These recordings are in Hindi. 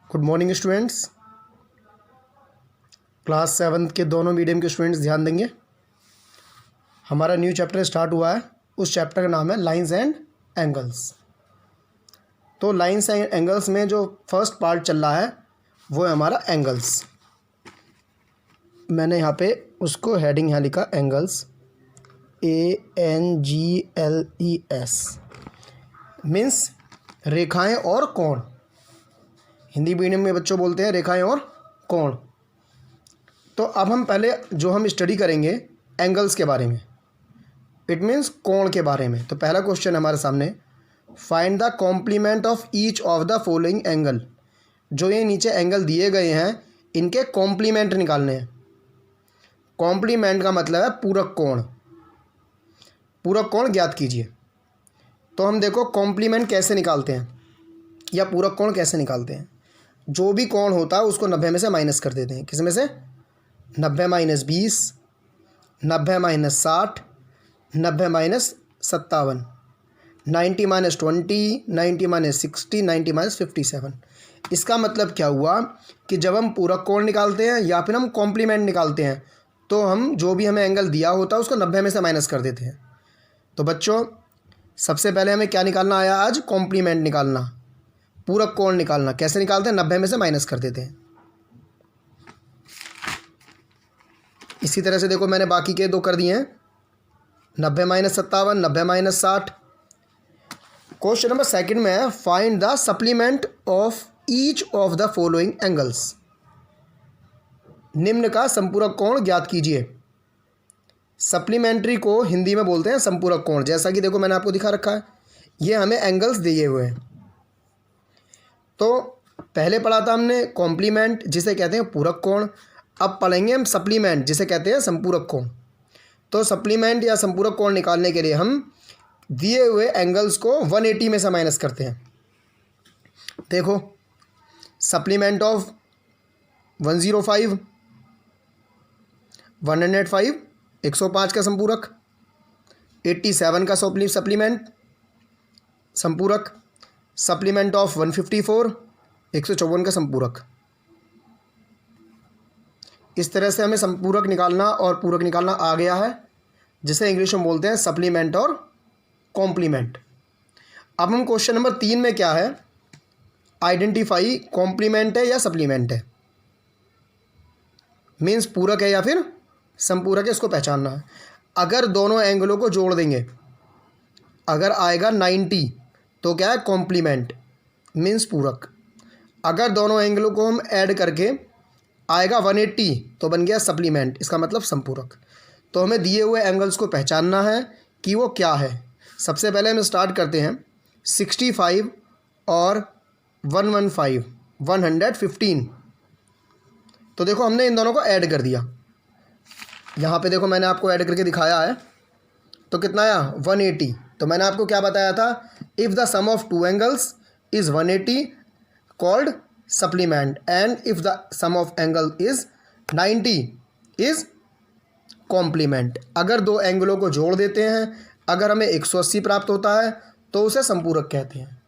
Good morning students. क्लास 7 के दोनों मीडियम के स्टूडेंट्स ध्यान देंगे। हमारा न्यू चैप्टर स्टार्ट हुआ है। उस चैप्टर का नाम है लाइंस एंड एंगल्स। तो लाइंस एंड एंगल्स में जो फर्स्ट पार्ट चल रहा है वो है हमारा एंगल्स। मैंने यहाँ पे उसको हेडिंग यहाँ लिखा एंगल्स, ANGLES मीन्स रेखाएं और कोण। हिंदी मीडियम में बच्चों बोलते हैं रेखाएं और कोण। तो अब हम पहले जो हम स्टडी करेंगे एंगल्स के बारे में, इट मीन्स कोण के बारे में। तो पहला क्वेश्चन हमारे सामने, find the complement of each of the following angle. जो ये नीचे एंगल दिए गए हैं इनके कॉम्प्लीमेंट निकालने हैं। कॉम्प्लीमेंट का मतलब है पूरक कोण। पूरक कोण ज्ञात कीजिए। तो हम देखो कॉम्प्लीमेंट कैसे निकालते हैं या पूरक कोण कैसे निकालते हैं। जो भी कोण होता है उसको 90 में से माइनस कर देते हैं। किस में से? 90 minus 20, 90 minus 60, 90 minus 57, 90 minus 20, 90 minus 60, 90 minus 57। इसका मतलब क्या हुआ कि जब हम पूरक कोण निकालते हैं या फिर हम कॉम्प्लीमेंट निकालते हैं तो हम जो भी हमें एंगल दिया होता है उसको 90 में से माइनस कर देते हैं। तो बच्चों सबसे पहले हमें क्या निकालना आया आज? कॉम्प्लीमेंट निकालना, पूरक कोण निकालना। कैसे निकालते हैं? 90 में से माइनस कर देते हैं। इसी तरह से देखो मैंने बाकी के दो कर दिए हैं, 90 minus 57, 90 minus 60। Question number second में है, find the supplement of each of the following angles. निम्न का संपूरक कोण ज्ञात कीजिए। सप्लीमेंट्री को हिंदी में बोलते हैं संपूरक कोण। जैसा कि देखो मैंने आपको दिखा रखा है, ये हमें एंगल्स दिए हुए हैं। तो पहले पढ़ा था हमने कॉम्प्लीमेंट जिसे कहते हैं पूरक कोण। अब पढ़ेंगे हम सप्लीमेंट जिसे कहते हैं संपूरक कोण। तो सप्लीमेंट या संपूरक कोण निकालने के लिए हम दिए हुए एंगल्स को 180 में से माइनस करते हैं। देखो सप्लीमेंट ऑफ 105, 105 105 का संपूरक, 87 का सप्लीमेंट संपूरक, सप्लीमेंट ऑफ 154 154 का संपूरक। इस तरह से हमें संपूरक निकालना और पूरक निकालना आ गया है, जिसे इंग्लिश में बोलते हैं सप्लीमेंट और कॉम्प्लीमेंट। अब हम क्वेश्चन नंबर 3 में क्या है, आइडेंटिफाई कॉम्प्लीमेंट है या सप्लीमेंट है। मीन्स पूरक है या फिर संपूरक है, इसको पहचानना है। अगर दोनों एंगलों को जोड़ देंगे, अगर आएगा 90 तो क्या है? कॉम्प्लीमेंट मीन्स पूरक। अगर दोनों एंगलों को हम ऐड करके आएगा 180 तो बन गया सप्लीमेंट, इसका मतलब संपूरक। तो हमें दिए हुए एंगल्स को पहचानना है कि वो क्या है। सबसे पहले हम स्टार्ट करते हैं 65 और 115, 115। तो देखो हमने इन दोनों को ऐड कर दिया। यहाँ पे देखो मैंने आपको ऐड करके दिखाया है। तो कितना आया? 180। तो मैंने आपको क्या बताया था? If the sum of two angles is 180 called supplement, and if the sum of angle is 90 is complement. अगर दो एंगलों को जोड़ देते हैं, अगर हमें 180 प्राप्त होता है तो उसे संपूरक कहते हैं।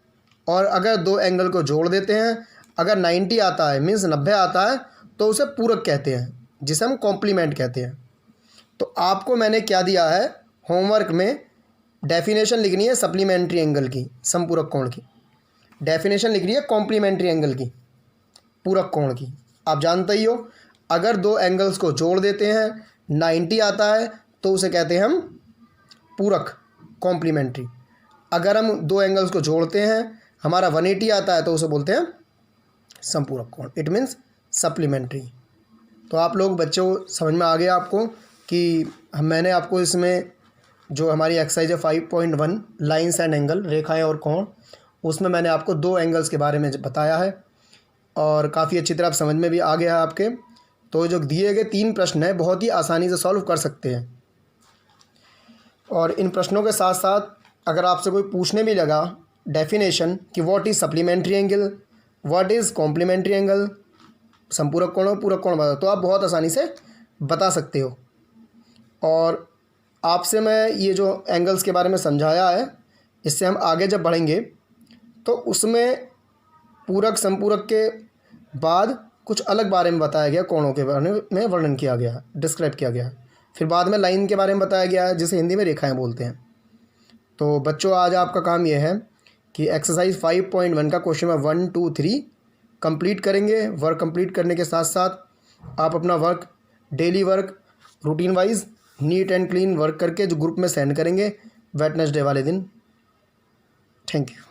और अगर दो एंगल को जोड़ देते हैं, अगर 90 आता है मीन्स 90 आता है तो उसे पूरक कहते हैं, जिसे हम कॉम्प्लीमेंट कहते हैं। तो आपको मैंने क्या दिया है होमवर्क में, डेफिनेशन लिखनी है सप्लीमेंट्री एंगल की, संपूरक कोण की। डेफिनेशन लिखनी है कॉम्प्लीमेंट्री एंगल की, पूरक कोण की। आप जानते ही हो, अगर दो एंगल्स को जोड़ देते हैं 90 आता है तो उसे कहते हैं हम पूरक, कॉम्प्लीमेंट्री। अगर हम दो एंगल्स को जोड़ते हैं हमारा 180 आता है तो उसे बोलते हैं संपूरक कोण, इट मीन्स सप्लीमेंट्री। तो आप लोग बच्चों समझ में आ गया आपको कि मैंने आपको इसमें जो हमारी एक्सरसाइज है 5.1 लाइंस एंड एंगल, रेखाएं और कोण, उसमें मैंने आपको दो एंगल्स के बारे में बताया है और काफ़ी अच्छी तरह समझ में भी आ गया है आपके। तो जो दिए गए 3 प्रश्न हैं बहुत ही आसानी से सॉल्व कर सकते हैं। और इन प्रश्नों के साथ साथ अगर आपसे कोई पूछने भी लगा डेफिनेशन कि what is supplementary angle, what is complementary angle, संपूरक कोण और पूरक कोण बता, तो आप बहुत आसानी से बता सकते हो। और आपसे मैं ये जो एंगल्स के बारे में समझाया है, इससे हम आगे जब बढ़ेंगे तो उसमें पूरक संपूरक के बाद कुछ अलग बारे में बताया गया, कोणों के बारे में वर्णन किया गया, डिस्क्राइब किया गया। फिर बाद में लाइन के बारे में बताया गया, जिसे हिंदी में रेखाएं बोलते हैं। तो बच्चों आज आपका काम यह है कि एक्सरसाइज 5.1 का क्वेश्चन नंबर 1, 2, 3 कंप्लीट करेंगे। वर्क कंप्लीट करने के साथ साथ आप अपना work, daily work routine wise neat and clean work करके जो ग्रुप में सेंड करेंगे वेडनेसडे वाले दिन। Thank you.